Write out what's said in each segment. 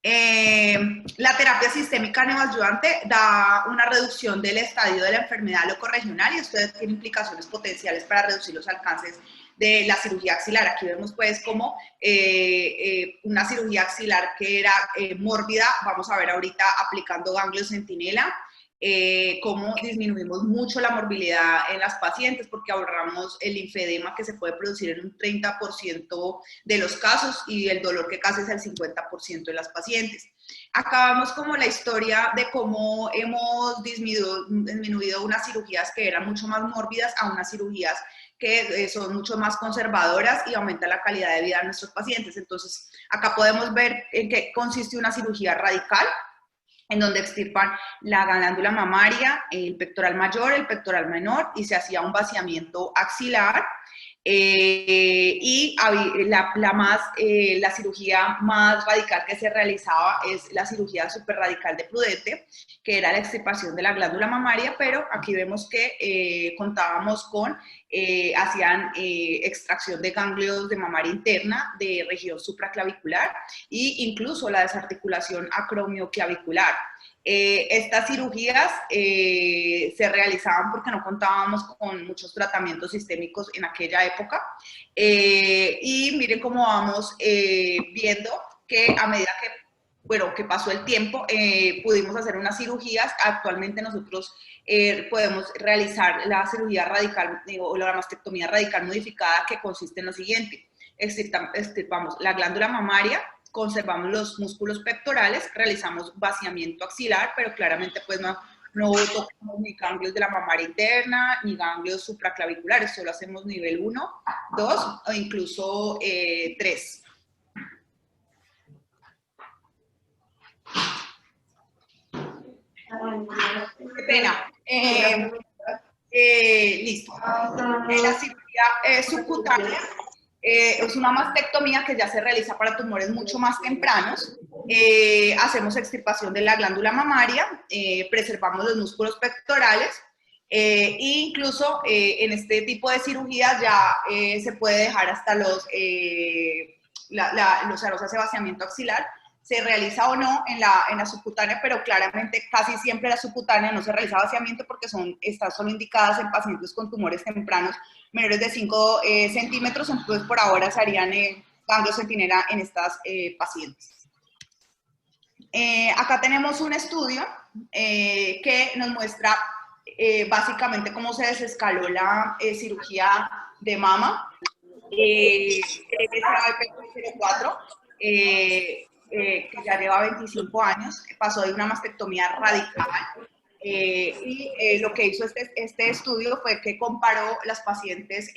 La terapia sistémica neoadyuvante da una reducción del estadio de la enfermedad locorregional y esto tiene implicaciones potenciales para reducir los alcances de la cirugía axilar. Aquí vemos pues como una cirugía axilar que era mórbida, vamos a ver ahorita aplicando ganglio centinela, cómo disminuimos mucho la morbilidad en las pacientes porque ahorramos el linfedema que se puede producir en un 30% de los casos y el dolor que casi es el 50% de las pacientes. Acá vemos como la historia de cómo hemos disminuido unas cirugías que eran mucho más mórbidas a unas cirugías que son mucho más conservadoras y aumenta la calidad de vida de nuestros pacientes. Entonces, acá podemos ver en qué consiste una cirugía radical, en donde extirpan la glándula mamaria, el pectoral mayor, el pectoral menor, y se hacía un vaciamiento axilar. Y la cirugía más radical que se realizaba es la cirugía superradical de Prudente, que era la extirpación de la glándula mamaria, pero aquí vemos que contábamos con, hacían extracción de ganglios de mamaria interna, de región supraclavicular, e incluso la desarticulación acromioclavicular. Estas cirugías se realizaban porque no contábamos con muchos tratamientos sistémicos en aquella época, y miren cómo vamos viendo que a medida que pasó el tiempo, pudimos hacer unas cirugías. Actualmente nosotros podemos realizar la cirugía radical o la mastectomía radical modificada, que consiste en lo siguiente: extirpamos la glándula mamaria, conservamos los músculos pectorales, realizamos vaciamiento axilar, pero claramente pues no tocamos ni ganglios de la mamaria interna, ni ganglios supraclaviculares, solo hacemos nivel 1, 2 o incluso 3. Qué pena. Listo. La cirugía subcutánea es una mastectomía que ya se realiza para tumores mucho más tempranos. Hacemos extirpación de la glándula mamaria, preservamos los músculos pectorales, e incluso en este tipo de cirugías ya se puede dejar hasta los hace vaciamiento axilar. Se realiza o no en la subcutánea, pero claramente casi siempre la subcutánea no se realiza vaciamiento porque estas son indicadas en pacientes con tumores tempranos menores de 5 centímetros, entonces por ahora se harían ganglio centinela en estas pacientes. Acá tenemos un estudio que nos muestra básicamente cómo se desescaló la cirugía de mama. MSA-IP04, que ya lleva 25 años, pasó de una mastectomía radical. Lo que hizo este estudio fue que comparó las pacientes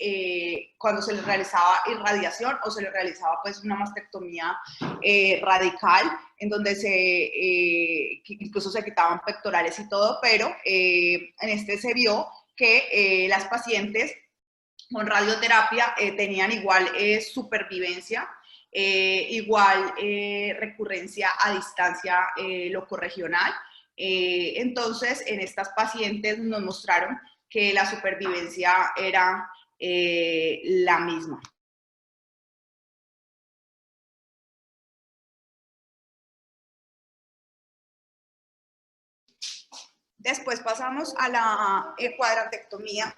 cuando se les realizaba irradiación o se les realizaba pues una mastectomía radical, en donde incluso se quitaban pectorales y todo, pero en este se vio que las pacientes con radioterapia tenían igual supervivencia, igual recurrencia a distancia locorregional. Entonces, en estas pacientes nos mostraron que la supervivencia era la misma. Después pasamos a la cuadrantectomía,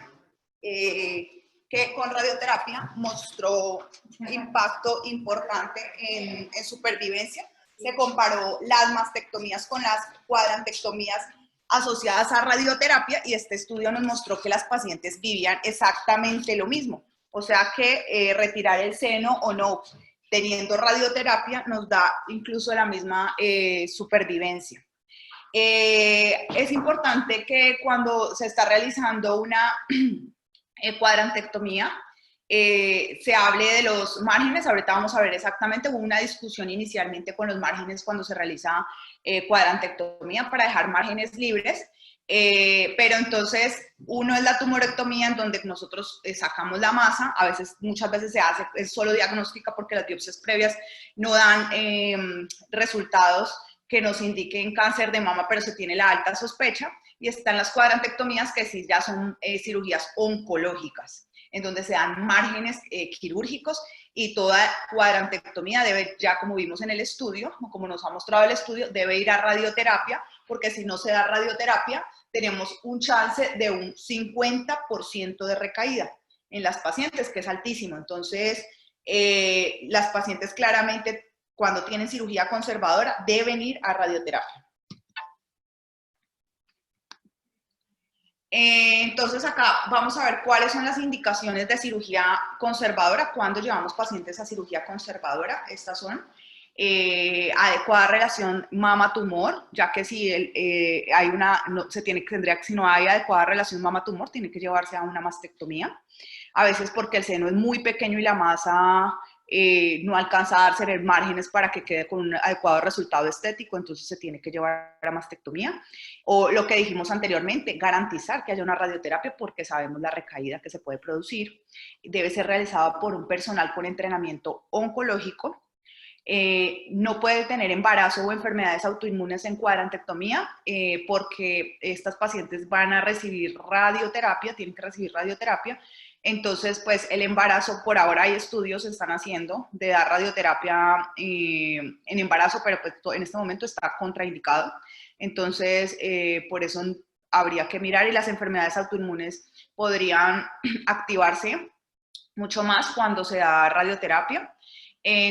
que con radioterapia mostró impacto importante en supervivencia. Se comparó las mastectomías con las cuadrantectomías asociadas a radioterapia y este estudio nos mostró que las pacientes vivían exactamente lo mismo. O sea que retirar el seno o no, teniendo radioterapia, nos da incluso la misma supervivencia. Es importante que cuando se está realizando una cuadrantectomía, se hable de los márgenes. Ahorita vamos a ver exactamente, hubo una discusión inicialmente con los márgenes cuando se realiza cuadrantectomía para dejar márgenes libres, pero entonces uno es la tumorectomía, en donde nosotros sacamos la masa. Muchas veces se hace, es solo diagnóstica porque las biopsias previas no dan resultados que nos indiquen cáncer de mama, pero se tiene la alta sospecha. Y están las cuadrantectomías, que sí ya son cirugías oncológicas. en donde se dan márgenes quirúrgicos, y toda cuadrantectomía debe, ya como vimos en el estudio, o como nos ha mostrado el estudio, debe ir a radioterapia, porque si no se da radioterapia, tenemos un chance de un 50% de recaída en las pacientes, que es altísimo. Entonces, las pacientes claramente, cuando tienen cirugía conservadora, deben ir a radioterapia. Entonces acá vamos a ver cuáles son las indicaciones de cirugía conservadora, cuando llevamos pacientes a cirugía conservadora. Estas son adecuada relación mama-tumor, ya que si hay una, no, si no hay adecuada relación mama-tumor, tiene que llevarse a una mastectomía. A veces porque el seno es muy pequeño y la masa no alcanza a darse márgenes para que quede con un adecuado resultado estético, entonces se tiene que llevar a mastectomía. O lo que dijimos anteriormente, garantizar que haya una radioterapia porque sabemos la recaída que se puede producir. Debe ser realizada por un personal con entrenamiento oncológico. No puede tener embarazo o enfermedades autoinmunes en cuadrantectomía porque estas pacientes van a recibir radioterapia, tienen que recibir radioterapia. Entonces, pues el embarazo, por ahora hay estudios se están haciendo de dar radioterapia en embarazo, pero pues en este momento está contraindicado. Entonces, por eso habría que mirar, y las enfermedades autoinmunes podrían activarse mucho más cuando se da radioterapia.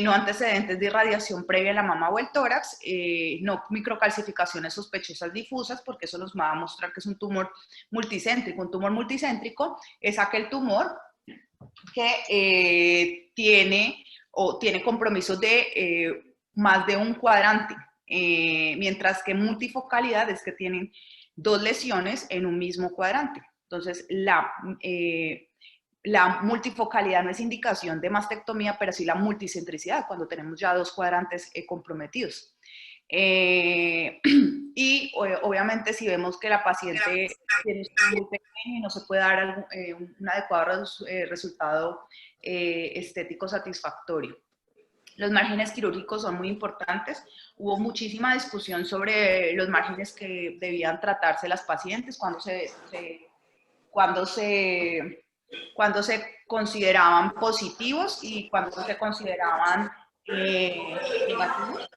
No antecedentes de irradiación previa en la mama o el tórax, no microcalcificaciones sospechosas difusas, porque eso nos va a mostrar que es un tumor multicéntrico. Un tumor multicéntrico es aquel tumor que tiene compromisos de más de un cuadrante, mientras que multifocalidad es que tienen dos lesiones en un mismo cuadrante. Entonces, la multifocalidad no es indicación de mastectomía, pero sí la multicentricidad, cuando tenemos ya dos cuadrantes comprometidos. Y obviamente si vemos que la paciente tiene un muy pequeño y no se puede dar un adecuado resultado estético satisfactorio. Los márgenes quirúrgicos son muy importantes. Hubo muchísima discusión sobre los márgenes que debían tratarse las pacientes, cuando se consideraban positivos y cuando se consideraban negativos.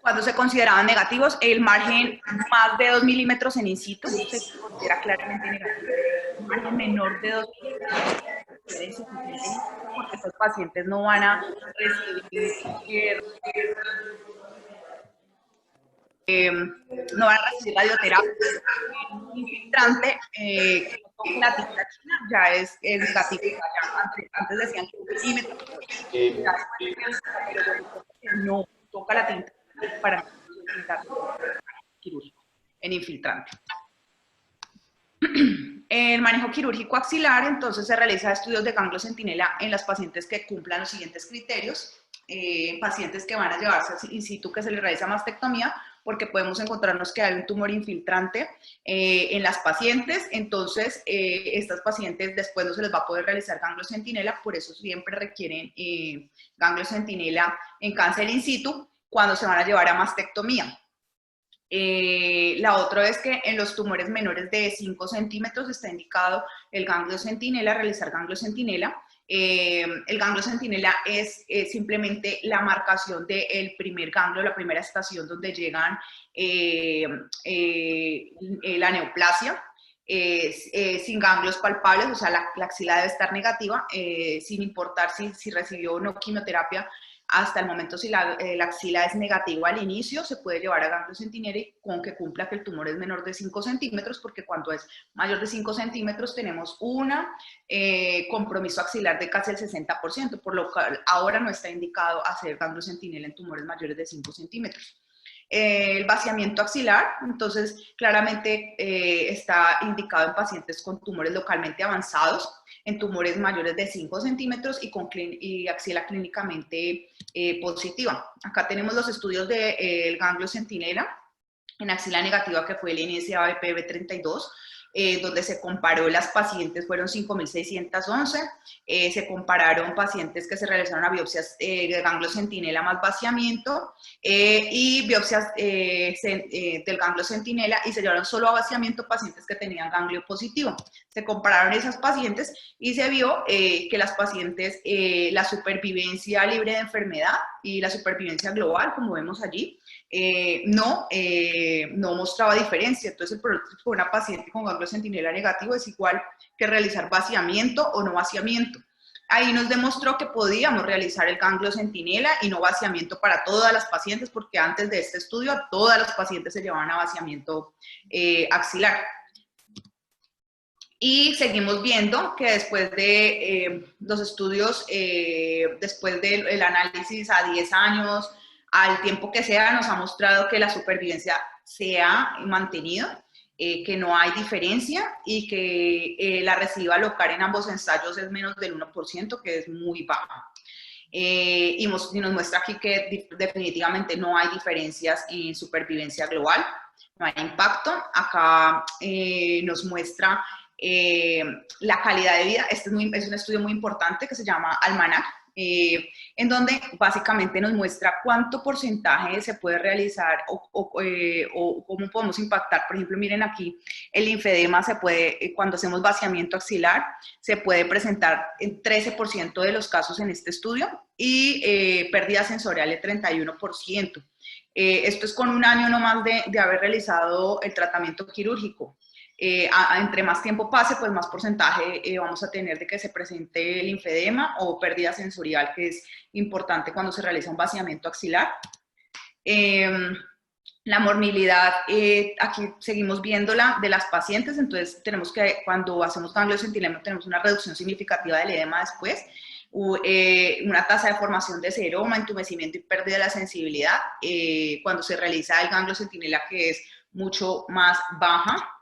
Cuando se consideraban negativos, el margen más de 2 milímetros en in situ se considera claramente negativo. Un margen menor de 2 milímetros es insuficiente, porque estos pacientes no van a recibir radioterapia. Un infiltrante que no toque la tinta china ya es negativo. Antes decían que un milímetro, pero no toca la tinta para quirúrgico en infiltrante. El manejo quirúrgico axilar, entonces se realiza estudios de ganglio centinela en las pacientes que cumplan los siguientes criterios. Pacientes que van a llevarse in situ, que se les realiza mastectomía, porque podemos encontrarnos que hay un tumor infiltrante en las pacientes. Entonces estas pacientes después no se les va a poder realizar ganglio centinela, por eso siempre requieren ganglio centinela en cáncer in situ cuando se van a llevar a mastectomía. La otra es que en los tumores menores de 5 centímetros está indicado el ganglio centinela, realizar ganglio centinela. El ganglio centinela es simplemente la marcación del primer ganglio, la primera estación donde llegan la neoplasia. Sin ganglios palpables, o sea, la axila debe estar negativa, sin importar si recibió o no quimioterapia. Hasta el momento, si la axila es negativa al inicio, se puede llevar a ganglio centinela con que cumpla que el tumor es menor de 5 centímetros, porque cuando es mayor de 5 centímetros tenemos un compromiso axilar de casi el 60%, por lo cual ahora no está indicado hacer ganglio centinela en tumores mayores de 5 centímetros. El vaciamiento axilar, entonces claramente está indicado en pacientes con tumores localmente avanzados, en tumores mayores de 5 centímetros y axila clínicamente positiva. Acá tenemos los estudios del ganglio centinela en axila negativa, que fue el NSABP-B32. donde se comparó las pacientes, fueron 5.611, se compararon pacientes que se realizaron a biopsias de ganglio centinela más vaciamiento y biopsias del ganglio centinela, y se llevaron solo a vaciamiento pacientes que tenían ganglio positivo. Se compararon esas pacientes y se vio que las pacientes, la supervivencia libre de enfermedad y la supervivencia global, como vemos allí, no mostraba diferencia. Entonces, el pronóstico de una paciente con ganglio centinela negativo es igual que realizar vaciamiento o no vaciamiento. Ahí nos demostró que podíamos realizar el ganglio centinela y no vaciamiento para todas las pacientes, porque antes de este estudio todas las pacientes se llevaban a vaciamiento axilar. Y seguimos viendo que después de los estudios, después del análisis a 10 años, al tiempo que sea, nos ha mostrado que la supervivencia se ha mantenido, que no hay diferencia y que la recidiva local en ambos ensayos es menos del 1%, que es muy baja. Y nos muestra aquí que definitivamente no hay diferencias en supervivencia global, no hay impacto. Acá nos muestra la calidad de vida. Este es un estudio muy importante que se llama Almanac, en donde básicamente nos muestra cuánto porcentaje se puede realizar o cómo podemos impactar. Por ejemplo, miren aquí, el linfedema se puede, cuando hacemos vaciamiento axilar, se puede presentar en 13% de los casos en este estudio y pérdida sensorial de 31%. Esto es con un año nomás de haber realizado el tratamiento quirúrgico. Entre más tiempo pase, pues más porcentaje vamos a tener de que se presente el linfedema o pérdida sensorial, que es importante cuando se realiza un vaciamiento axilar. La morbilidad, aquí seguimos viéndola de las pacientes, entonces tenemos que, cuando hacemos ganglio centinela, tenemos una reducción significativa del edema después, una tasa de formación de seroma, entumecimiento y pérdida de la sensibilidad, cuando se realiza el ganglio centinela, que es mucho más baja.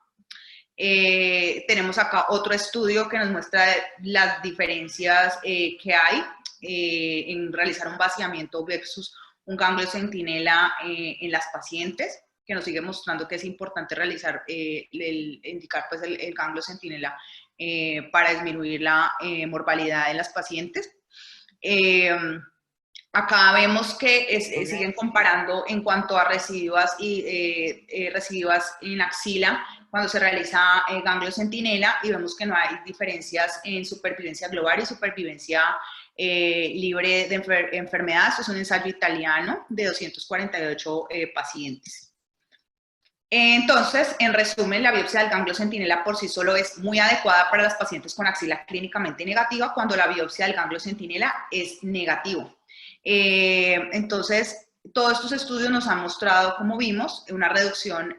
Tenemos acá otro estudio que nos muestra las diferencias que hay en realizar un vaciamiento versus un ganglio centinela en las pacientes, que nos sigue mostrando que es importante realizar, indicar pues el ganglio centinela para disminuir la mortalidad en las pacientes. Acá vemos que siguen comparando en cuanto a residuos en axila cuando se realiza ganglio centinela, y vemos que no hay diferencias en supervivencia global y supervivencia libre de enfermedad. Esto es un ensayo italiano de 248 pacientes. Entonces, en resumen, la biopsia del ganglio centinela por sí solo es muy adecuada para las pacientes con axila clínicamente negativa cuando la biopsia del ganglio centinela es negativo. Entonces, todos estos estudios nos han mostrado, como vimos, una reducción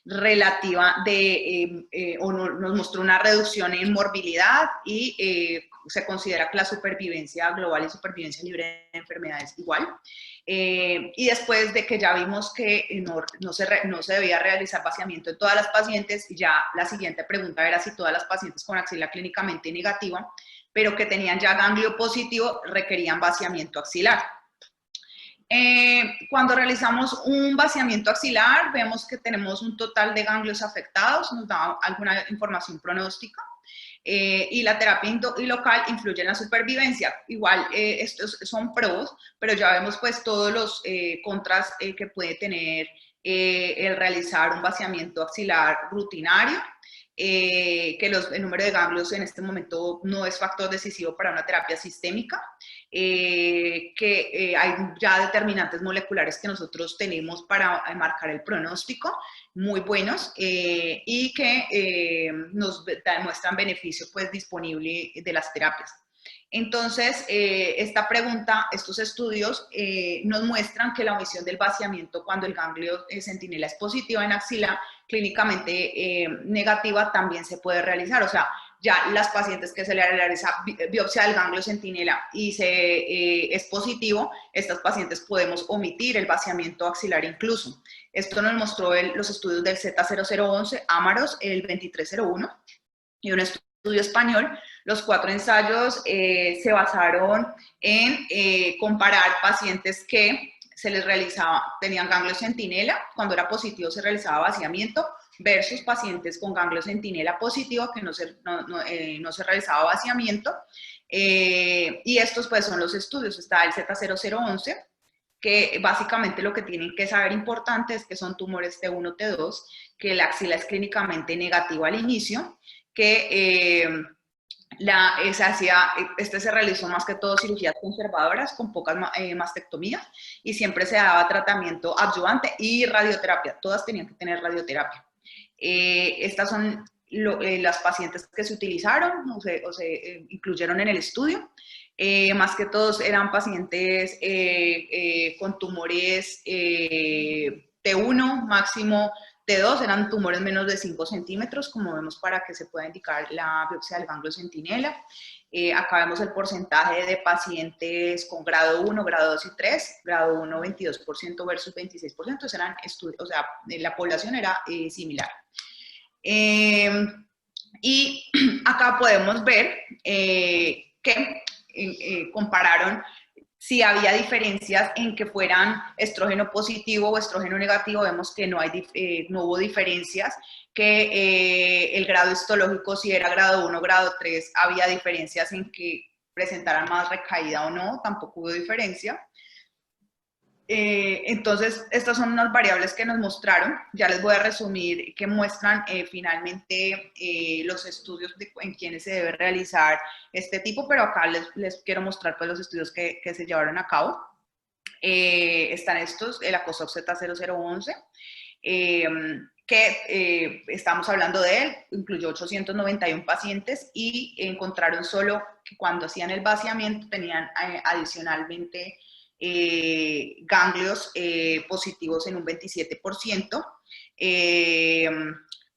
relativa nos mostró una reducción en morbilidad y se considera que la supervivencia global y supervivencia libre de enfermedades igual. Y después de que ya vimos que no se debía realizar vaciamiento en todas las pacientes, ya la siguiente pregunta era si todas las pacientes con axila clínicamente negativa, pero que tenían ya ganglio positivo, requerían vaciamiento axilar. Cuando realizamos un vaciamiento axilar, vemos que tenemos un total de ganglios afectados, nos da alguna información pronóstica, y la terapia local influye en la supervivencia. Igual, estos son pros, pero ya vemos pues todos los contras que puede tener el realizar un vaciamiento axilar rutinario, que el número de ganglios en este momento no es factor decisivo para una terapia sistémica, que hay ya determinantes moleculares que nosotros tenemos para marcar el pronóstico, muy buenos, y que nos demuestran beneficio pues disponible de las terapias. Entonces, esta pregunta, estos estudios nos muestran que la omisión del vaciamiento cuando el ganglio centinela es positiva en axila, clínicamente negativa, también se puede realizar. O sea, ya las pacientes que se le realiza biopsia del ganglio centinela y es positivo, estas pacientes podemos omitir el vaciamiento axilar incluso. Esto nos mostró los estudios del Z0011, Amaros, el 2301, y un estudio español. Los 4 ensayos se basaron en comparar pacientes que se les realizaba, tenían ganglio centinela, cuando era positivo se realizaba vaciamiento, versus pacientes con ganglio centinela positivo que no se realizaba vaciamiento. Y estos pues son los estudios. Está el Z0011, que básicamente lo que tienen que saber importante es que son tumores T1, T2, que la axila es clínicamente negativa al inicio, que este se realizó más que todo cirugías conservadoras con pocas mastectomías y siempre se daba tratamiento adyuvante y radioterapia, todas tenían que tener radioterapia. Estas son las pacientes que se utilizaron o se incluyeron en el estudio. Más que todos eran pacientes con tumores T1, máximo T2, eran tumores menos de 5 centímetros, como vemos, para que se pueda indicar la biopsia del ganglio centinela. Acá vemos el porcentaje de pacientes con grado 1, grado 2 y 3. Grado 1, 22% versus 26%, eran o sea, la población era similar. Y acá podemos ver que compararon si había diferencias en que fueran estrógeno positivo o estrógeno negativo. Vemos que no hubo diferencias, que el grado histológico, si era grado 1 o grado 3, había diferencias en que presentaran más recaída o no, tampoco hubo diferencia. Entonces, estas son unas variables que nos mostraron. Ya les voy a resumir que muestran finalmente los estudios en quienes se debe realizar este tipo, pero acá les quiero mostrar pues, los estudios que se llevaron a cabo. Están estos, el ACOSOC Z0011, que estamos hablando de él, incluyó 891 pacientes y encontraron solo que cuando hacían el vaciamiento tenían adicionalmente ganglios positivos en un 27%,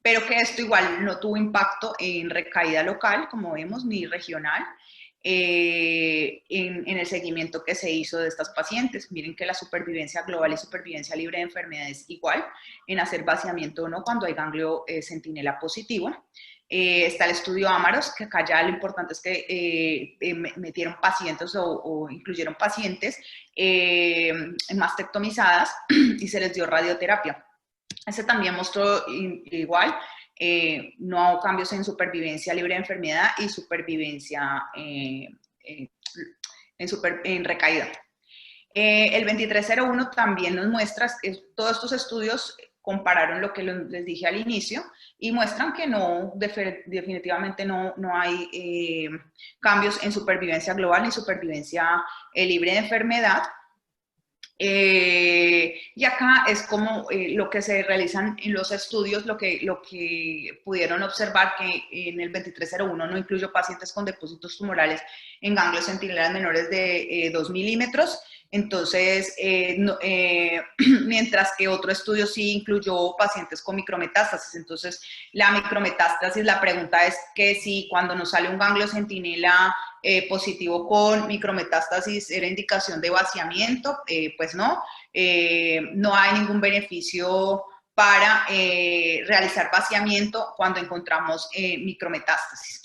pero que esto igual no tuvo impacto en recaída local, como vemos, ni regional, en el seguimiento que se hizo de estas pacientes. Miren que la supervivencia global y supervivencia libre de enfermedad es igual en hacer vaciamiento o no cuando hay ganglio centinela positivo. Está el estudio Amaros, que acá ya lo importante es que metieron pacientes o incluyeron pacientes mastectomizadas y se les dio radioterapia. Este también mostró igual, no hubo cambios en supervivencia libre de enfermedad y supervivencia en recaída. El 2301 también nos muestra, todos estos estudios compararon lo que les dije al inicio y muestran que no, definitivamente no hay cambios en supervivencia global ni supervivencia libre de enfermedad. Y acá es como lo que se realizan en los estudios, lo que pudieron observar, que en el 2301 no incluyó pacientes con depósitos tumorales en ganglios centinela menores de 2 milímetros. Entonces, mientras que otro estudio sí incluyó pacientes con micrometástasis. Entonces, la micrometástasis, la pregunta es que si cuando nos sale un ganglio centinela positivo con micrometástasis era indicación de vaciamiento, pues no, no hay ningún beneficio para realizar vaciamiento cuando encontramos micrometástasis.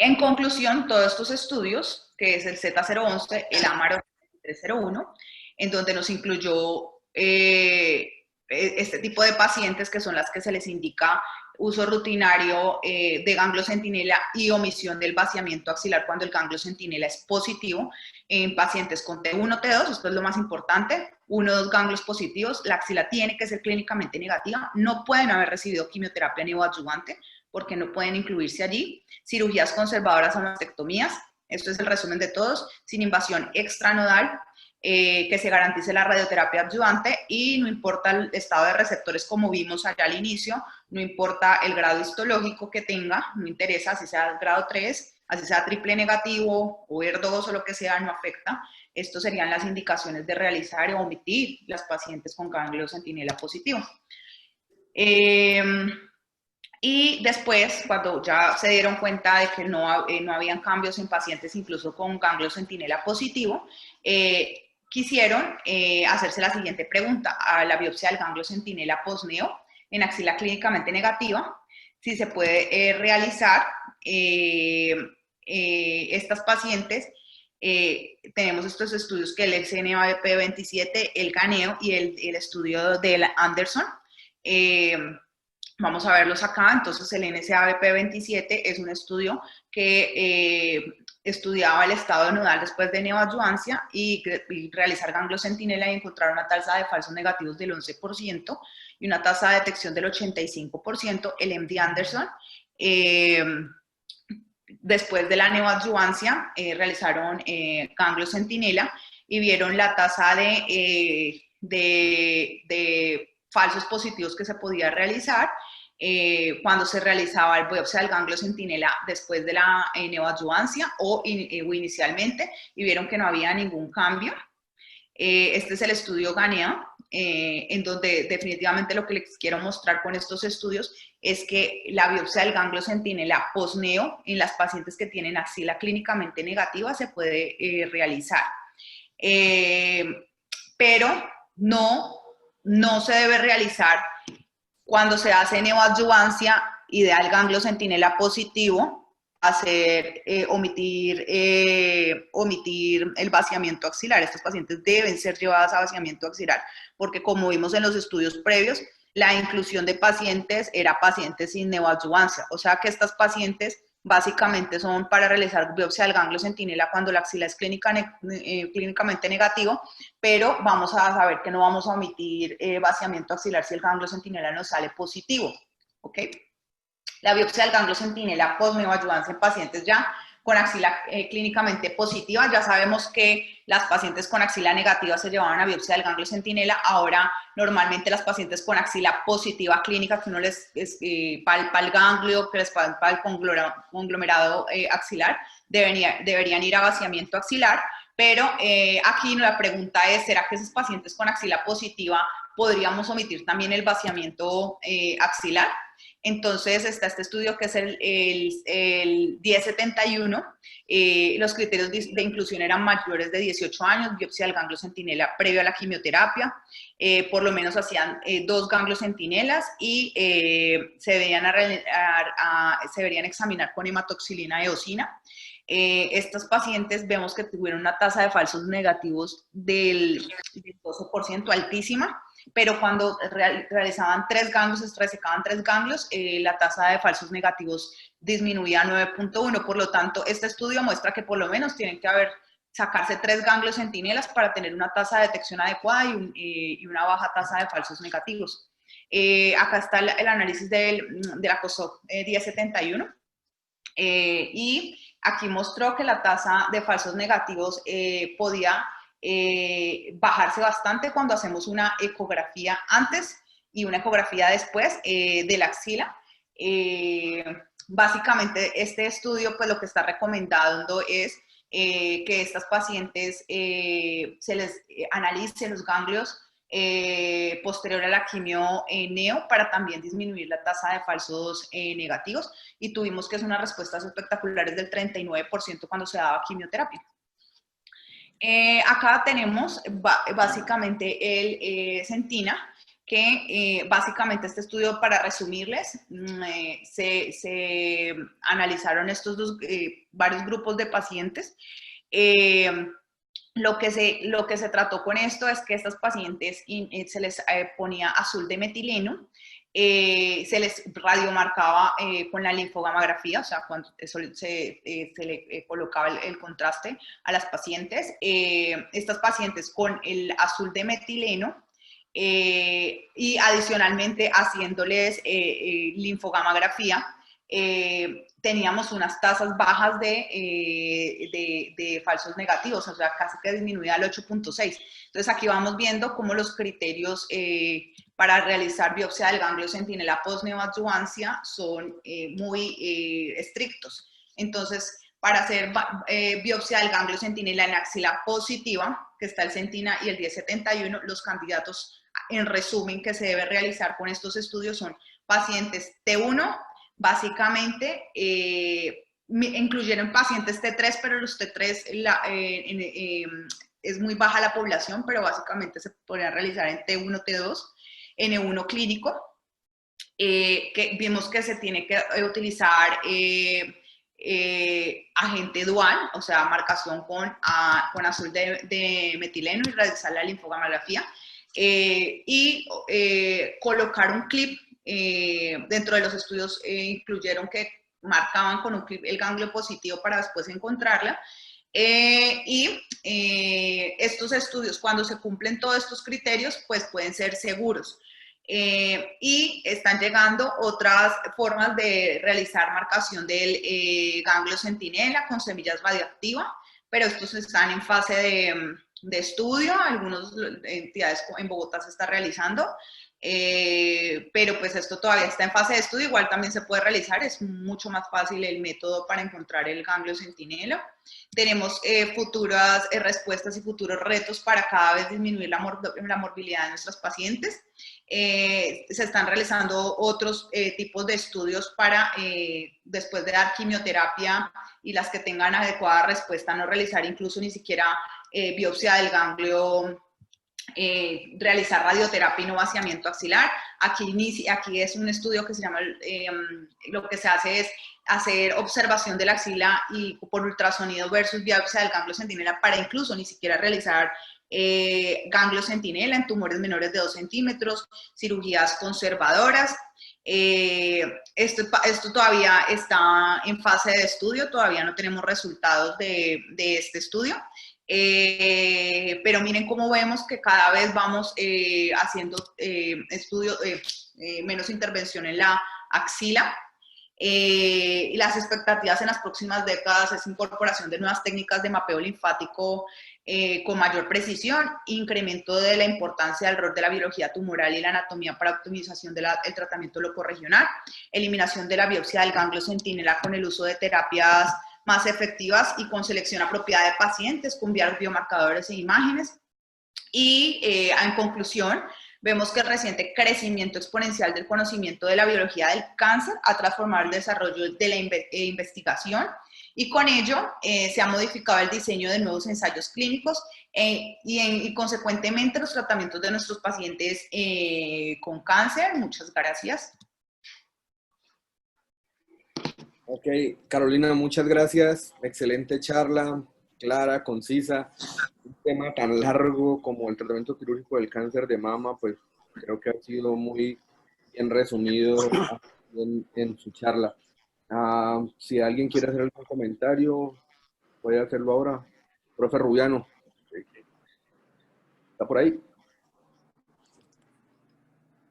En conclusión, todos estos estudios, que es el Z011, el AMARO 301, en donde nos incluyó este tipo de pacientes que son las que se les indica uso rutinario de ganglio centinela y omisión del vaciamiento axilar cuando el ganglio centinela es positivo en pacientes con T1, T2, esto es lo más importante, 1 o 2 ganglios positivos, la axila tiene que ser clínicamente negativa, no pueden haber recibido quimioterapia neoadyuvante porque no pueden incluirse allí, cirugías conservadoras o mastectomías, esto es el resumen de todos, sin invasión extranodal, que se garantice la radioterapia adyuvante y no importa el estado de receptores como vimos allá al inicio, no importa el grado histológico que tenga, no interesa si sea grado 3, así sea triple negativo o ER2 o lo que sea, no afecta. Estos serían las indicaciones de realizar o omitir las pacientes con ganglio centinela positivo. Y después, cuando ya se dieron cuenta de que no habían cambios en pacientes incluso con ganglio centinela positivo, quisieron hacerse la siguiente pregunta: a la biopsia del ganglio centinela postneo en axila clínicamente negativa, si se puede realizar estas pacientes. Tenemos estos estudios que el XNAP27, el GANEO y el estudio de Anderson, Vamos a verlos acá. Entonces, el NSABP27 es un estudio que estudiaba el estado nodal después de neoadyuvancia y realizar ganglio centinela y encontrar una tasa de falsos negativos del 11% y una tasa de detección del 85%. El MD Anderson, después de la neoadyuvancia, realizaron ganglio centinela y vieron la tasa de falsos positivos que se podía realizar cuando se realizaba el biopsia del ganglio centinela después de la neoadyuvancia o inicialmente, y vieron que no había ningún cambio. Este es el estudio GANEA, en donde definitivamente lo que les quiero mostrar con estos estudios es que la biopsia del ganglio centinela post-neo en las pacientes que tienen axila clínicamente negativa se puede realizar. Pero no se debe realizar cuando se hace neoadyuvancia y da el ganglio centinela positivo, omitir el vaciamiento axilar. Estas pacientes deben ser llevadas a vaciamiento axilar, porque como vimos en los estudios previos, la inclusión de pacientes era pacientes sin neoadyuvancia, o sea que estas pacientes básicamente son para realizar biopsia del ganglio centinela cuando la axila es clínicamente negativo, pero vamos a saber que no vamos a omitir vaciamiento axilar si el ganglio centinela nos sale positivo, ¿ok? La biopsia del ganglio centinela post-neoadyuvancia en pacientes ya con axila clínicamente positiva. Ya sabemos que las pacientes con axila negativa se llevaban a biopsia del ganglio centinela. Ahora, normalmente las pacientes con axila positiva clínica, que uno les palpa el ganglio, que les palpa el conglomerado axilar, deberían ir a vaciamiento axilar. Pero aquí la pregunta es, ¿será que esos pacientes con axila positiva podríamos omitir también el vaciamiento axilar? Entonces está este estudio que es el 1071, los criterios de inclusión eran mayores de 18 años, biopsia del ganglio centinela previo a la quimioterapia, por lo menos hacían 2 ganglios centinelas y se deberían examinar con hematoxilina eosina. Estas pacientes vemos que tuvieron una tasa de falsos negativos del 12% altísima, pero cuando realizaban 3 ganglios, se resecaban 3 ganglios, la tasa de falsos negativos disminuía a 9.1. Por lo tanto, este estudio muestra que por lo menos tienen que sacarse 3 ganglios centinelas para tener una tasa de detección adecuada y una baja tasa de falsos negativos. Acá está el análisis de la COSOC 1071 y aquí mostró que la tasa de falsos negativos podía bajarse bastante cuando hacemos una ecografía antes y una ecografía después de la axila. Básicamente este estudio pues lo que está recomendando es que estas pacientes se les analice los ganglios posterior a la quimio neo para también disminuir la tasa de falsos negativos, y tuvimos que es unas respuestas espectaculares del 39% cuando se daba quimioterapia. Acá tenemos básicamente el Centina, que básicamente este estudio, para resumirles, se analizaron estos varios grupos de pacientes. Lo que se trató con esto es que estas pacientes se les ponía azul de metileno, se les radiomarcaba con la linfogamografía, o sea, cuando se le colocaba el contraste a las pacientes. Estas pacientes con el azul de metileno y adicionalmente haciéndoles linfogamografía, teníamos unas tasas bajas de falsos negativos, o sea, casi que disminuía al 8.6. Entonces aquí vamos viendo cómo los criterios para realizar biopsia del ganglio centinela post-neoadyuvancia son muy estrictos. Entonces, para hacer biopsia del ganglio centinela en axila positiva, que está el Centina y el 1071, los candidatos, en resumen, que se debe realizar con estos estudios son pacientes T1, básicamente, incluyeron pacientes T3, pero los T3 es muy baja la población, pero básicamente se podría realizar en T1, T2, N1 clínico, que vimos que se tiene que utilizar agente dual, o sea, marcación con azul de metileno y realizar la linfogamografía. colocar un clip. Dentro de los estudios incluyeron que marcaban con un clip el ganglio positivo para después encontrarla. Estos estudios, cuando se cumplen todos estos criterios, pues pueden ser seguros. Y están llegando otras formas de realizar marcación del ganglio centinela con semillas radioactivas, pero estos están en fase de estudio. Algunas entidades en Bogotá se está realizando, pero pues esto todavía está en fase de estudio. Igual también se puede realizar, es mucho más fácil el método para encontrar el ganglio centinela. Tenemos futuras respuestas y futuros retos para cada vez disminuir la morbilidad de nuestros pacientes. Se están realizando otros tipos de estudios para, después de dar quimioterapia y las que tengan adecuada respuesta, no realizar incluso ni siquiera biopsia del ganglio, realizar radioterapia y no vaciamiento axilar. Aquí es un estudio que se llama, lo que se hace es hacer observación de la axila y por ultrasonido versus biopsia del ganglio centinela para incluso ni siquiera realizar ganglio centinela en tumores menores de 2 centímetros, cirugías conservadoras. Esto todavía está en fase de estudio, todavía no tenemos resultados de este estudio. Pero miren cómo vemos que cada vez vamos haciendo estudios, menos intervención en la axila. Y las expectativas en las próximas décadas es incorporación de nuevas técnicas de mapeo linfático con mayor precisión, incremento de la importancia del rol de la biología tumoral y la anatomía para optimización del tratamiento locorregional, eliminación de la biopsia del ganglio centinela con el uso de terapias más efectivas y con selección apropiada de pacientes, con biomarcadores e imágenes. Y en conclusión, vemos que el reciente crecimiento exponencial del conocimiento de la biología del cáncer ha transformado el desarrollo de la investigación y con ello se ha modificado el diseño de nuevos ensayos clínicos y consecuentemente los tratamientos de nuestros pacientes con cáncer. Muchas gracias. Ok, Carolina, muchas gracias. Excelente charla, clara, concisa. Un tema tan largo como el tratamiento quirúrgico del cáncer de mama, pues creo que ha sido muy bien resumido en su charla. Si alguien quiere hacer algún comentario, puede hacerlo ahora. Profe Rubiano, ¿está por ahí?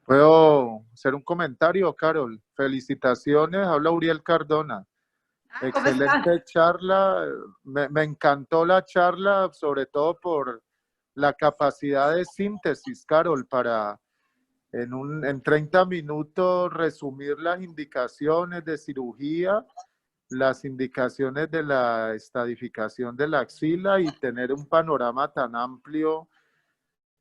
¿Puedo hacer un comentario, Carol? Felicitaciones, habla Uriel Cardona. Excelente charla, me encantó la charla, sobre todo por la capacidad de síntesis, Carol, para en 30 minutos resumir las indicaciones de cirugía, las indicaciones de la estadificación de la axila y tener un panorama tan amplio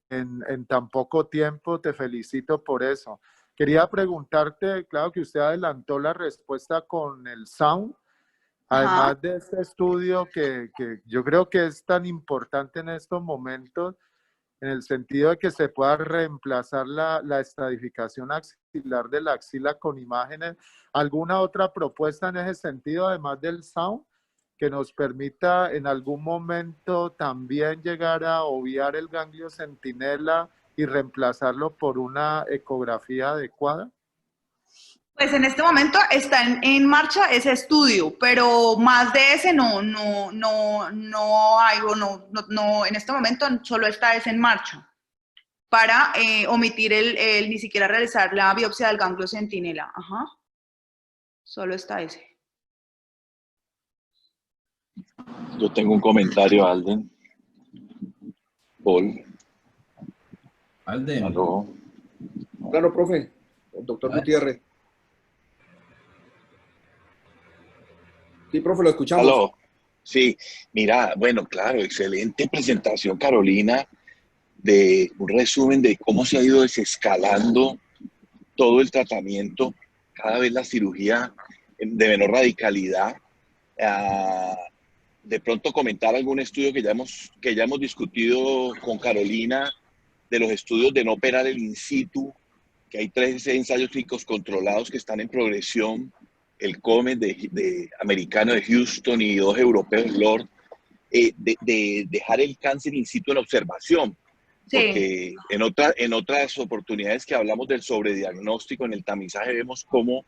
en tan poco tiempo. Te felicito por eso. Quería preguntarte, claro que usted adelantó la respuesta con el sound, además de este estudio que yo creo que es tan importante en estos momentos, en el sentido de que se pueda reemplazar la estadificación axilar de la axila con imágenes. ¿Alguna otra propuesta en ese sentido, además del sound, que nos permita en algún momento también llegar a obviar el ganglio centinela y reemplazarlo por una ecografía adecuada? Pues en este momento está en marcha ese estudio, pero más de ese no hay, en este momento solo está ese en marcha, para omitir ni siquiera realizar la biopsia del ganglio centinela. Solo está ese. Yo tengo un comentario, Alden. Paul. Alden. ¿Aló? Claro, profe. Doctor Gutiérrez. Sí, profe, lo escuchamos. ¿Aló? Sí, mira, bueno, claro, excelente presentación, Carolina, de un resumen de cómo se ha ido desescalando todo el tratamiento, cada vez la cirugía de menor radicalidad. De pronto comentar algún estudio que ya hemos discutido con Carolina, de los estudios de no operar el in situ, que hay 13 ensayos clínicos controlados que están en progresión, el COMET de americano de Houston y 2 europeos, LORD, de dejar el cáncer in situ en observación. Sí. porque en otras oportunidades que hablamos del sobrediagnóstico, en el tamizaje vemos cómo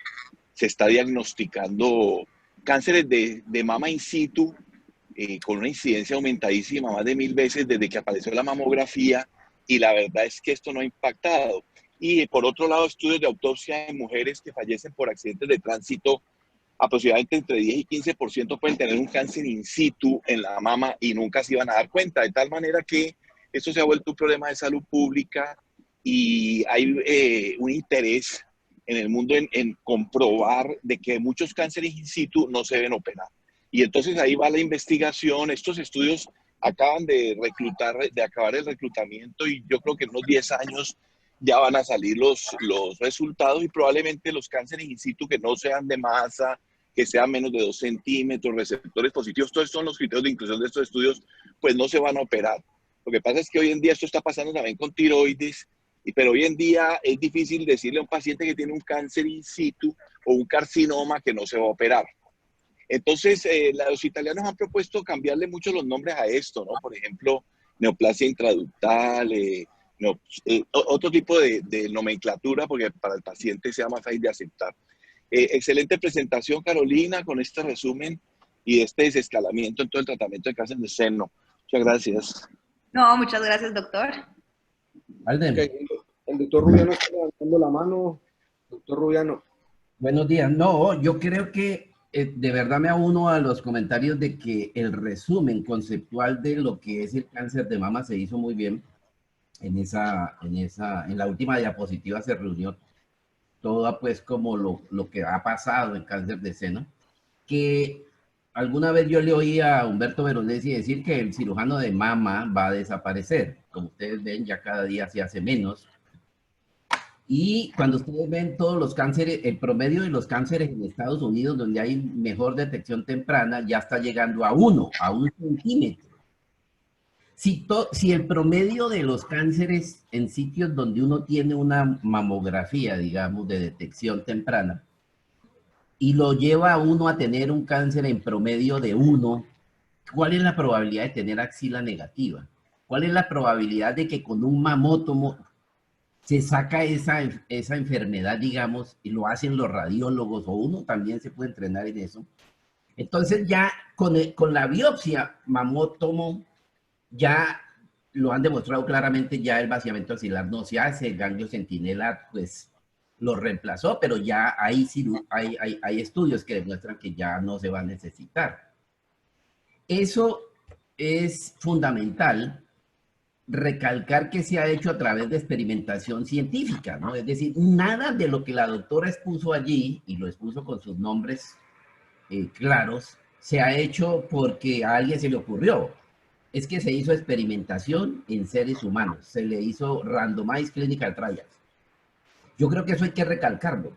se está diagnosticando cánceres de mama in situ con una incidencia aumentadísima, más de 1000 veces desde que apareció la mamografía, y la verdad es que esto no ha impactado. Y por otro lado, estudios de autopsia en mujeres que fallecen por accidentes de tránsito, aproximadamente entre 10 y 15% pueden tener un cáncer in situ en la mama y nunca se iban a dar cuenta, de tal manera que esto se ha vuelto un problema de salud pública y hay un interés en el mundo en comprobar de que muchos cánceres in situ no se deben operar. Y entonces ahí va la investigación. Estos estudios acaban de acabar el reclutamiento, y yo creo que en unos 10 años ya van a salir los resultados, y probablemente los cánceres in situ que no sean de masa, que sean menos de 2 centímetros, receptores positivos, todos son los criterios de inclusión de estos estudios, pues no se van a operar. Lo que pasa es que hoy en día esto está pasando también con tiroides, pero hoy en día es difícil decirle a un paciente que tiene un cáncer in situ o un carcinoma que no se va a operar. Entonces, los italianos han propuesto cambiarle mucho los nombres a esto, ¿no? Por ejemplo, neoplasia intraductal, otro tipo de nomenclatura, porque para el paciente sea más fácil de aceptar. Excelente presentación, Carolina, con este resumen y este desescalamiento en todo el tratamiento de cáncer de seno. Muchas gracias. No, muchas gracias, doctor. Alden. Okay. El doctor Rubiano está levantando la mano. Doctor Rubiano. Buenos días. No, yo creo que de verdad me auno a los comentarios de que el resumen conceptual de lo que es el cáncer de mama se hizo muy bien. En la última diapositiva se reunió toda pues como lo que ha pasado en cáncer de seno, que alguna vez yo le oí a Humberto Veronesi decir que el cirujano de mama va a desaparecer. Como ustedes ven, ya cada día se hace menos. Y cuando ustedes ven todos los cánceres, el promedio de los cánceres en Estados Unidos, donde hay mejor detección temprana, ya está llegando a 1 centímetro. Si el promedio de los cánceres en sitios donde uno tiene una mamografía, digamos, de detección temprana, y lo lleva a uno a tener un cáncer en promedio de 1, ¿cuál es la probabilidad de tener axila negativa? ¿Cuál es la probabilidad de que con un mamótomo se saca esa enfermedad, digamos, y lo hacen los radiólogos, o uno también se puede entrenar en eso? Entonces ya con la biopsia mamótomo ya lo han demostrado claramente, ya el vaciamiento axilar no se hace, el ganglio centinela pues lo reemplazó, pero ya hay estudios que demuestran que ya no se va a necesitar. Eso es fundamental recalcar que se ha hecho a través de experimentación científica, ¿no? Es decir, nada de lo que la doctora expuso allí, y lo expuso con sus nombres claros, se ha hecho porque a alguien se le ocurrió. Es que se hizo experimentación en seres humanos, se le hizo randomized clinical trials. Yo creo que eso hay que recalcarlo.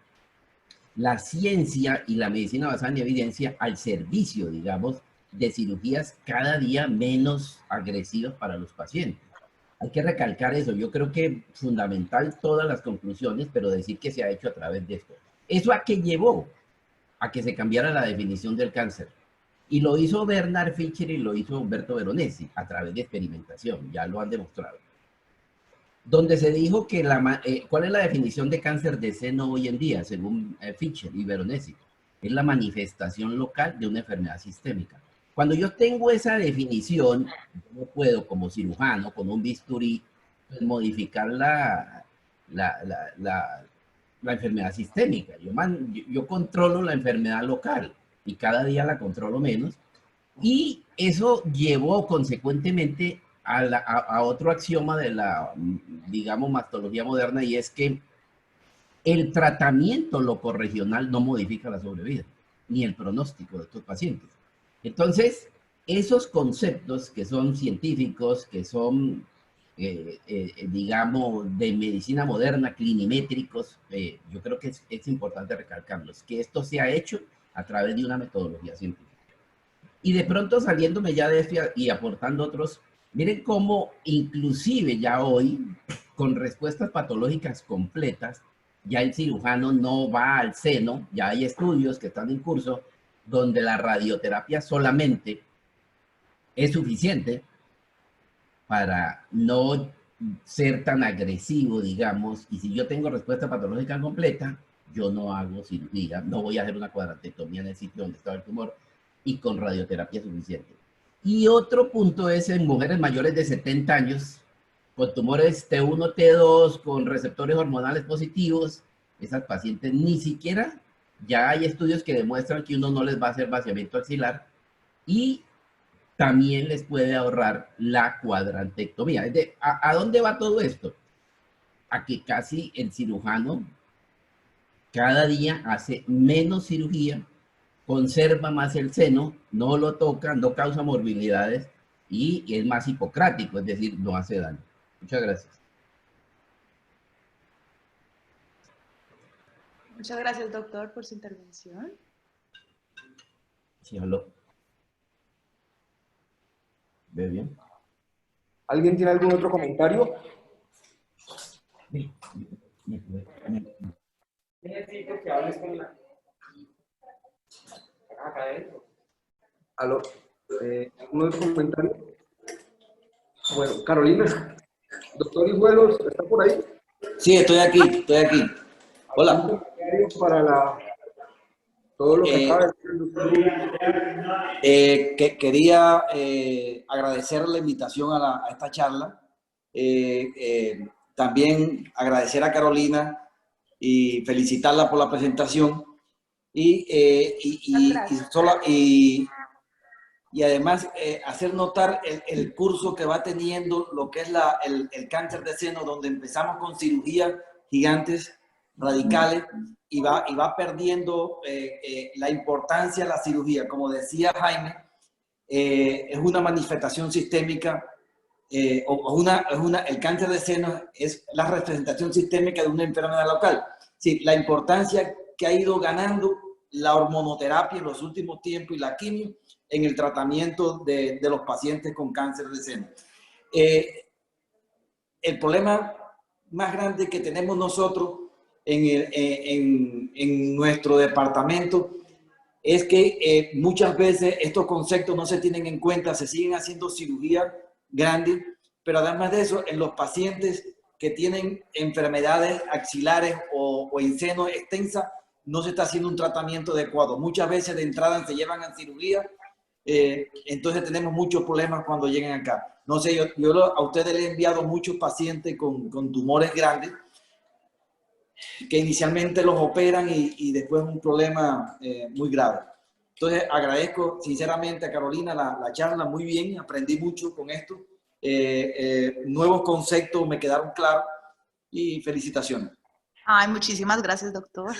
La ciencia y la medicina basada en evidencia al servicio, digamos, de cirugías cada día menos agresivas para los pacientes. Hay que recalcar eso. Yo creo que fundamental todas las conclusiones, pero decir que se ha hecho a través de esto. ¿Eso a qué llevó? A que se cambiara la definición del cáncer. Y lo hizo Bernard Fischer y lo hizo Humberto Veronesi a través de experimentación, ya lo han demostrado. Donde se dijo que ¿cuál es la definición de cáncer de seno hoy en día, según Fischer y Veronesi? Es la manifestación local de una enfermedad sistémica. Cuando yo tengo esa definición, yo no puedo, como cirujano, con un bisturí, pues, modificar la enfermedad sistémica. Yo controlo la enfermedad local y cada día la controlo menos. Y eso llevó consecuentemente a otro axioma de la, digamos, mastología moderna, y es que el tratamiento locorregional no modifica la sobrevida ni el pronóstico de estos pacientes. Entonces, esos conceptos que son científicos, que son, digamos, de medicina moderna, clinimétricos, yo creo que es importante recalcarlos, que esto se ha hecho a través de una metodología científica. Y de pronto, saliéndome ya de esto y aportando otros, miren cómo inclusive ya hoy, con respuestas patológicas completas, ya el cirujano no va al seno, ya hay estudios que están en curso donde la radioterapia solamente es suficiente para no ser tan agresivo, digamos, y si yo tengo respuesta patológica completa, yo no hago cirugía, no voy a hacer una cuadrantectomía en el sitio donde estaba el tumor y con radioterapia suficiente. Y otro punto es en mujeres mayores de 70 años, con tumores T1, T2, con receptores hormonales positivos, esas pacientes ni siquiera, ya hay estudios que demuestran que uno no les va a hacer vaciamiento axilar y también les puede ahorrar la cuadrantectomía. ¿A dónde va todo esto? A que casi el cirujano cada día hace menos cirugía, conserva más el seno, no lo toca, no causa morbilidades y es más hipocrático, es decir, no hace daño. Muchas gracias. Muchas gracias, doctor, por su intervención. Sí, aló. ¿Ve bien? ¿Alguien tiene algún otro comentario? Necesito que hables con la... Acá adentro. ¿Aló? ¿Algún otro comentario? Bueno, Carolina, doctor Hijuelos, ¿está por ahí? Sí, estoy aquí. Hola. Para todo lo que acaba de decir el doctor. Quería agradecer la invitación a esta charla. También agradecer a Carolina y felicitarla por la presentación. Y además hacer notar el curso que va teniendo lo que es el cáncer de seno, donde empezamos con cirugías gigantes, radicales, y va perdiendo la importancia de la cirugía. Como decía Jaime, es una manifestación sistémica, el cáncer de seno es la representación sistémica de una enfermedad local. Sí, la importancia que ha ido ganando la hormonoterapia en los últimos tiempos y la quimio en el tratamiento de los pacientes con cáncer de seno. El problema más grande que tenemos nosotros en nuestro departamento es que muchas veces estos conceptos no se tienen en cuenta, se siguen haciendo cirugías grandes, pero además de eso, en los pacientes que tienen enfermedades axilares o en seno extensas, no se está haciendo un tratamiento adecuado. Muchas veces de entrada se llevan a cirugía, entonces tenemos muchos problemas cuando llegan acá. No sé, yo a ustedes les he enviado muchos pacientes con tumores grandes que inicialmente los operan y después un problema muy grave. Entonces agradezco sinceramente a Carolina la charla, muy bien, aprendí mucho con esto. Nuevos conceptos me quedaron claros y felicitaciones. Ay, muchísimas gracias, doctor.